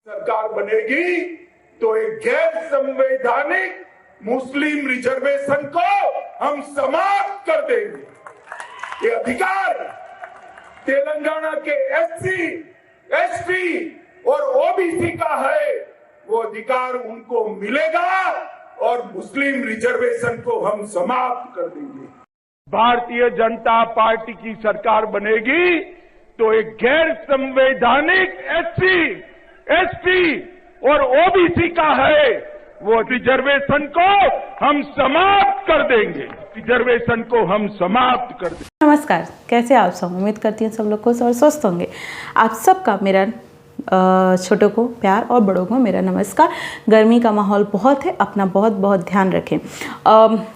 सरकार बनेगी तो एक गैर संवैधानिक मुस्लिम रिजर्वेशन को हम समाप्त कर देंगे। ये अधिकार तेलंगाना के एससी, एसटी और ओबीसी का है, वो अधिकार उनको मिलेगा और मुस्लिम रिजर्वेशन को हम समाप्त कर देंगे। भारतीय जनता पार्टी की सरकार बनेगी तो एक गैर संवैधानिक एससी, एसटी और ओबीसी का है, वो रिजर्वेशन को हम समाप्त कर देंगे। रिजर्वेशन को हम समाप्त कर देंगे। नमस्कार, कैसे आप सब? उम्मीद करती हूँ सब लोग को और स्वस्थ होंगे। आप सबका मेरा छोटों को प्यार और बड़ों को मेरा नमस्कार। गर्मी का माहौल बहुत है, अपना बहुत बहुत ध्यान रखें।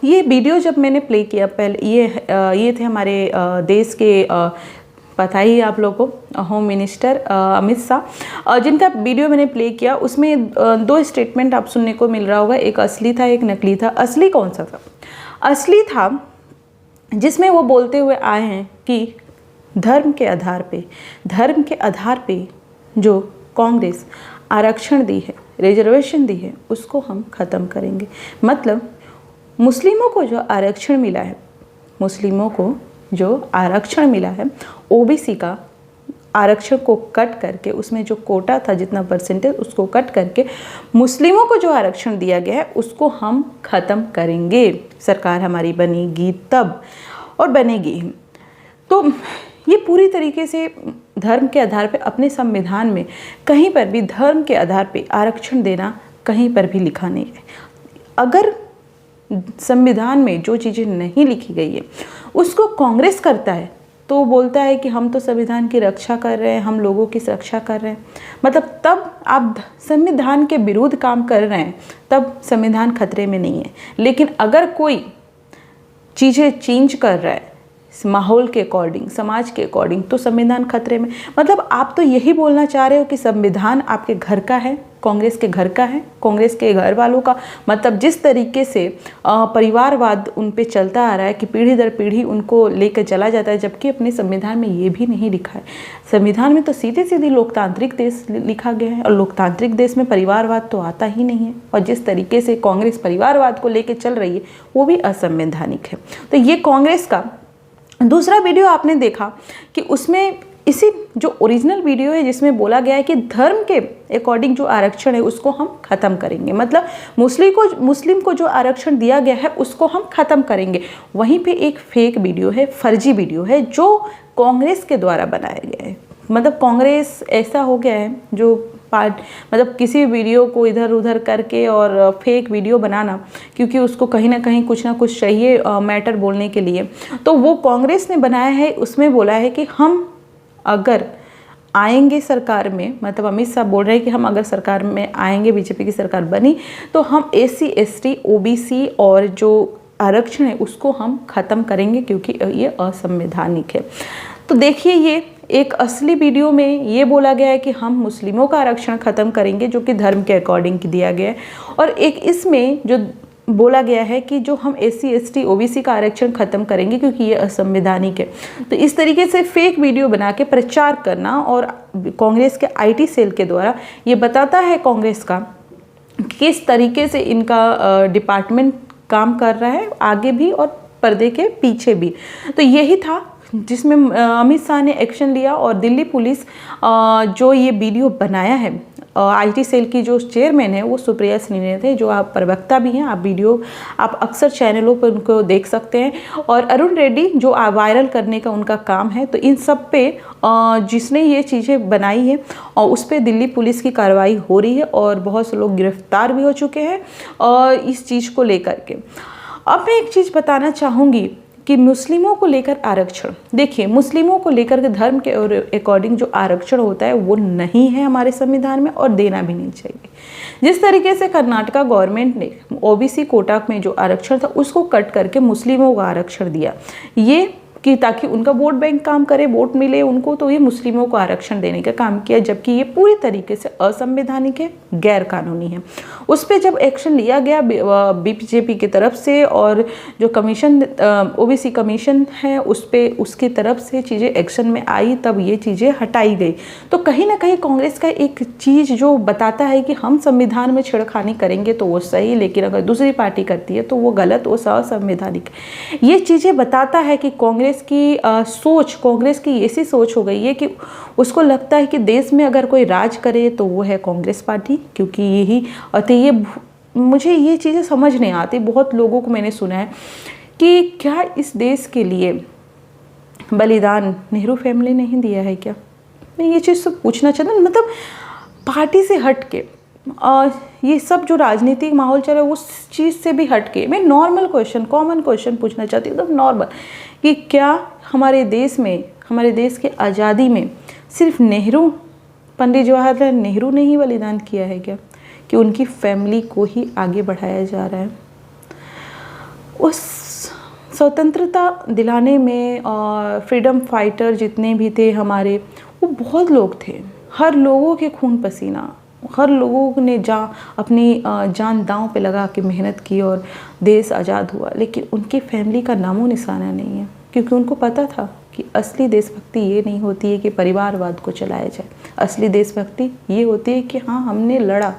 ये वीडियो जब मैंने प्ले किया पहले, ये थे हमारे देश के पता ही आप लोगों को होम मिनिस्टर अमित शाह, जिनका वीडियो मैंने प्ले किया। उसमें दो स्टेटमेंट आप सुनने को मिल रहा होगा, एक असली था, एक नकली था। असली कौन सा था? असली था जिसमें वो बोलते हुए आए हैं कि धर्म के आधार पे जो कांग्रेस आरक्षण दी है, रिजर्वेशन दी है, उसको हम ख़त्म करेंगे। मतलब मुस्लिमों को जो आरक्षण मिला है, ओबीसी का आरक्षण को कट करके, उसमें जो कोटा था जितना परसेंटेज, उसको कट करके मुस्लिमों को जो आरक्षण दिया गया है उसको हम ख़त्म करेंगे। सरकार हमारी बनेगी तब, और बनेगी। तो ये पूरी तरीके से धर्म के आधार पे, अपने संविधान में कहीं पर भी धर्म के आधार पे आरक्षण देना कहीं पर भी लिखा नहीं है। अगर संविधान में जो चीज़ें नहीं लिखी गई है उसको कांग्रेस करता है तो वो बोलता है कि हम तो संविधान की रक्षा कर रहे हैं, हम लोगों की सुरक्षा कर रहे हैं। मतलब तब आप संविधान के विरुद्ध काम कर रहे हैं, तब संविधान खतरे में नहीं है। लेकिन अगर कोई चीज़ें चेंज कर रहा है माहौल के अकॉर्डिंग, समाज के अकॉर्डिंग, तो संविधान खतरे में। मतलब आप तो यही बोलना चाह रहे हो कि संविधान आपके घर का है, कांग्रेस के घर का है, कांग्रेस के घर वालों का। मतलब जिस तरीके से परिवारवाद उन पे चलता आ रहा है कि पीढ़ी दर पीढ़ी उनको लेकर चला जाता है, जबकि अपने संविधान में ये भी नहीं लिखा है। संविधान में तो सीधे सीधे लोकतांत्रिक देश लिखा गया है, और लोकतांत्रिक देश में परिवारवाद तो आता ही नहीं है। और जिस तरीके से कांग्रेस परिवारवाद को लेकर चल रही है वो भी असंवैधानिक है। तो ये कांग्रेस का दूसरा वीडियो आपने देखा कि उसमें इसी जो ओरिजिनल वीडियो है जिसमें बोला गया है कि धर्म के अकॉर्डिंग जो आरक्षण है उसको हम ख़त्म करेंगे। मतलब मुस्लिम को जो आरक्षण दिया गया है उसको हम ख़त्म करेंगे। वहीं पे एक फेक वीडियो है, फर्जी वीडियो है जो कांग्रेस के द्वारा बनाया गया है। मतलब कांग्रेस ऐसा हो गया है जो मतलब किसी वीडियो को इधर उधर करके और फेक वीडियो बनाना, क्योंकि उसको कहीं ना कुछ चाहिए मैटर बोलने के लिए। तो वो कांग्रेस ने बनाया है, उसमें बोला है कि हम अगर आएंगे सरकार में, मतलब अमित शाह बोल रहे हैं कि हम अगर सरकार में आएंगे, बीजेपी की सरकार बनी, तो हम एससी, एसटी, ओबीसी और जो आरक्षण है उसको हम ख़त्म करेंगे क्योंकि ये असंवैधानिक है। तो देखिए, ये एक असली वीडियो में ये बोला गया है कि हम मुस्लिमों का आरक्षण ख़त्म करेंगे जो कि धर्म के अकॉर्डिंग दिया गया है, और एक इसमें जो बोला गया है कि जो हम एससी, एसटी, ओबीसी का आरक्षण ख़त्म करेंगे क्योंकि ये असंवैधानिक है। तो इस तरीके से फेक वीडियो बना के प्रचार करना, और कांग्रेस के आईटी सेल के द्वारा ये बताता है कांग्रेस का किस तरीके से इनका डिपार्टमेंट काम कर रहा है, आगे भी और पर्दे के पीछे भी। तो यही था जिसमें अमित शाह ने एक्शन लिया, और दिल्ली पुलिस जो ये वीडियो बनाया है, आईटी सेल की जो चेयरमैन है वो सुप्रिया श्रीनाथ थे, जो आप प्रवक्ता भी हैं। आप अक्सर चैनलों पर उनको देख सकते हैं। और अरुण रेड्डी जो वायरल करने का उनका काम है। तो इन सब पे जिसने ये चीज़ें बनाई है और उस पर दिल्ली पुलिस की कार्रवाई हो रही है, और बहुत से लोग गिरफ्तार भी हो चुके हैं और इस चीज़ को लेकर के। अब मैं एक चीज़ बताना चाहूँगी कि मुस्लिमों को लेकर आरक्षण, देखिए मुस्लिमों को लेकर के धर्म के अकॉर्डिंग जो आरक्षण होता है वो नहीं है हमारे संविधान में, और देना भी नहीं चाहिए। जिस तरीके से कर्नाटका गवर्नमेंट ने ओबीसी कोटा में जो आरक्षण था उसको कट करके मुस्लिमों को आरक्षण दिया, ये कि ताकि उनका वोट बैंक काम करे, वोट मिले उनको, तो ये मुस्लिमों को आरक्षण देने का काम किया, जबकि ये पूरी तरीके से असंवैधानिक है, गैर कानूनी है। उस पर जब एक्शन लिया गया बीजेपी की तरफ से, और जो कमीशन ओबीसी कमीशन है उस पर उसकी तरफ से चीज़ें एक्शन में आई, तब ये चीज़ें हटाई गई। तो कहीं ना कहीं कांग्रेस का एक चीज़ जो बताता है कि हम संविधान में छेड़खानी करेंगे तो वो सही, लेकिन अगर दूसरी पार्टी करती है तो वो गलत, वो असंवैधानिक। ये चीज़ें बताता है कि कांग्रेस की सोच, कांग्रेस की ऐसी सोच हो गई है कि उसको लगता है कि देश में अगर कोई राज करे तो वो है कांग्रेस पार्टी, क्योंकि यही तो ये मुझे ये चीज़ें समझ नहीं आती। बहुत लोगों को मैंने सुना है कि क्या इस देश के लिए बलिदान नेहरू फैमिली नहीं दिया है क्या? मैं ये चीज़ तो पूछना चाहती हूँ, मतलब पार्टी से हट के ये सब जो राजनीतिक माहौल चल रहा है उस चीज़ से भी हट के मैं नॉर्मल क्वेश्चन, कॉमन क्वेश्चन पूछना चाहती हूँ, एकदम नॉर्मल, कि क्या हमारे देश में, हमारे देश के आज़ादी में सिर्फ नेहरू, पंडित जवाहरलाल नेहरू ने ही बलिदान किया है क्या, कि उनकी फैमिली को ही आगे बढ़ाया जा रहा है? उस स्वतंत्रता दिलाने में फ्रीडम फाइटर जितने भी थे हमारे, वो बहुत लोग थे, हर लोगों के खून पसीना, हर लोगों ने अपनी जान दांव पे लगा के मेहनत की और देश आज़ाद हुआ, लेकिन उनकी फैमिली का नामो निशाना नहीं है, क्योंकि उनको पता था कि असली देशभक्ति ये नहीं होती है कि परिवारवाद को चलाया जाए। असली देशभक्ति ये होती है कि हाँ, हमने लड़ा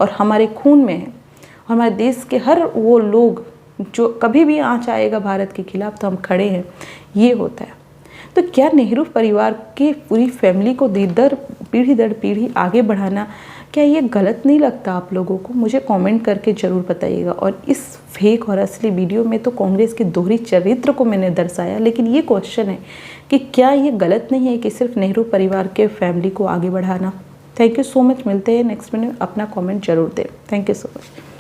और हमारे खून में है, हमारे देश के हर वो लोग जो कभी भी आँच आएगा भारत के खिलाफ तो हम खड़े हैं, ये होता है। तो क्या नेहरू परिवार की पूरी फैमिली को पीढ़ी दर पीढ़ी आगे बढ़ाना, क्या ये गलत नहीं लगता आप लोगों को? मुझे कमेंट करके ज़रूर बताइएगा। और इस फेक और असली वीडियो में तो कांग्रेस के दोहरी चरित्र को मैंने दर्शाया, लेकिन ये क्वेश्चन है कि क्या ये गलत नहीं है कि सिर्फ नेहरू परिवार के फैमिली को आगे बढ़ाना? Thank you so much. मिलते हैं नेक्स्ट वीडियो में, अपना कमेंट जरूर दें। Thank you so much.